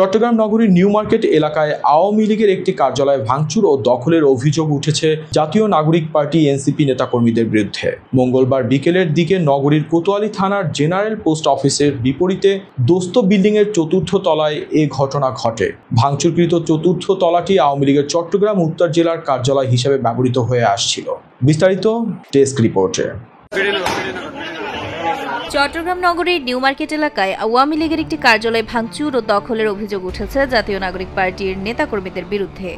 চট্টগ্রাম নগরীর new market এলাকায় আওয়ামী লীগের একটি কার্যালয় ভাঙচুর ও দখলের অভিযোগ উঠেছে জাতীয় নাগরিক পার্টি এনসিপি নেতাকর্মীদের বিরুদ্ধে। মঙ্গলবার বিকেলের দিকে নগরীর কোতোয়ালি থানার জেনারেল পোস্ট অফিসের বিপরীতে দোস্ত বিল্ডিংয়ের চতুর্থ তলায় এ ঘটনা ঘটে। ভাঙচুরকৃত চতুর্থ তলাটি আওয়ামী লীগের চট্টগ্রাম উত্তর জেলার কার্যালয় হিসেবে ব্যবহৃত হয়ে আসছিল। বিস্তারিত ডেস্ক রিপোর্টে। চট্টগ্রাম নগরীর নিউ মার্কেট এলাকায় আওয়ামী লীগের একটি কার্যালয় ভাঙচুর ও দখলের অভিযোগ উঠেছে জাতীয় নাগরিক পার্টির নেতাকর্মীদের বিরুদ্ধে।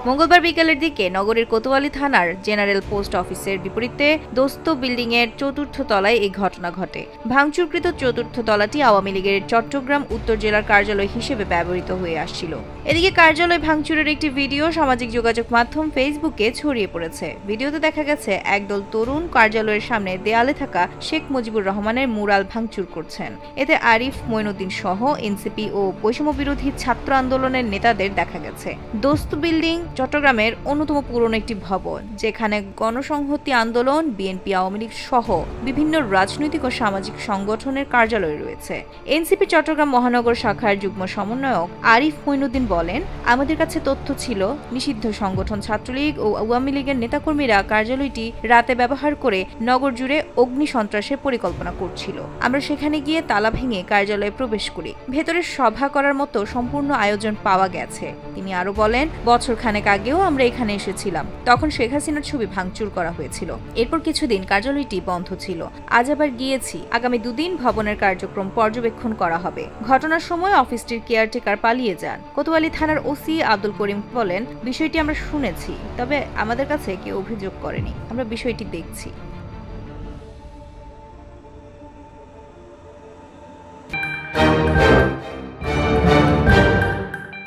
মঙ্গলবার বিকেলের দিকে নগরীর কোতোয়ালি থানার জেনারেল পোস্ট অফিসের বিপরীতে দোস্ত বিল্ডিংয়ের চতুর্থ তলায় এই ঘটনা ঘটে। ভাঙচুরকৃত চতুর্থ তলাটি আওয়ামী লীগের চট্টগ্রাম উত্তর জেলার কার্যালয় হিসেবে ব্যবহৃত হয়ে আসছিল। এদিকে কার্যালয় ভাঙচুরের একটি ভিডিও সামাজিক যোগাযোগ মাধ্যম ফেসবুকে ছড়িয়ে পড়েছে। ভিডিওতে দেখা গেছে একদল তরুণ কার্যালয়ের সামনে দেয়ালে থাকা শেখ মুজিবুর রহমানের মুরাল ভাঙচুর করছেন। এতে আরিফ মঈনুদ্দিন সহ এনসিপি ও বৈষম্য বিরোধী ছাত্র আন্দোলনের নেতাদের দেখা গেছে। দোস্ত বিল্ডিং চট্টগ্রামের অন্যতম পুরনো একটি ভবন, যেখানে গণসংহতি আন্দোলন, বিএনপি, আওয়ামী লীগ সহ বিভিন্ন রাজনৈতিক ও সামাজিক সংগঠনের কার্যালয় রয়েছে। এনসিপি চট্টগ্রাম মহানগর শাখার যুগ্ম সমন্বয়ক আরিফ মঈনুদ্দিন বলেন, আমাদের কাছে তথ্য ছিল নিষিদ্ধ সংগঠন ছাত্রলীগ ও আওয়ামী লীগের নেতাকর্মীরা কার্যালয়টি রাতে ব্যবহার করে নগর জুড়ে অগ্নি সন্ত্রাসের পরিকল্পনা করছিল। আমরা সেখানে গিয়ে তালা ভেঙে কার্যালয়ে প্রবেশ করি। ভেতরে সভা করার মতো সম্পূর্ণ আয়োজন পাওয়া গেছে। তিনি আরো বলেন, বছর খানেক আগেও আমরা এখানে এসেছিলাম, তখন শেখ হাসিনার ছবি ভাঙচুর করা হয়েছিল। এরপর কিছুদিন কার্যালয়টি বন্ধ ছিল। আজ আবার গিয়েছি। আগামী 2 দিন ভবনের কার্যক্রম পর্যবেক্ষণ করা হবে। ঘটনার সময় অফিসটির কেয়ারটেকার পালিয়ে যান। কোতোয়ালি থানার ওসি আব্দুল করিম বলেন, বিষয়টি আমরা শুনেছি, তবে আমাদের কাছে কেউ অভিযোগ করেনি। আমরা বিষয়টি দেখছি।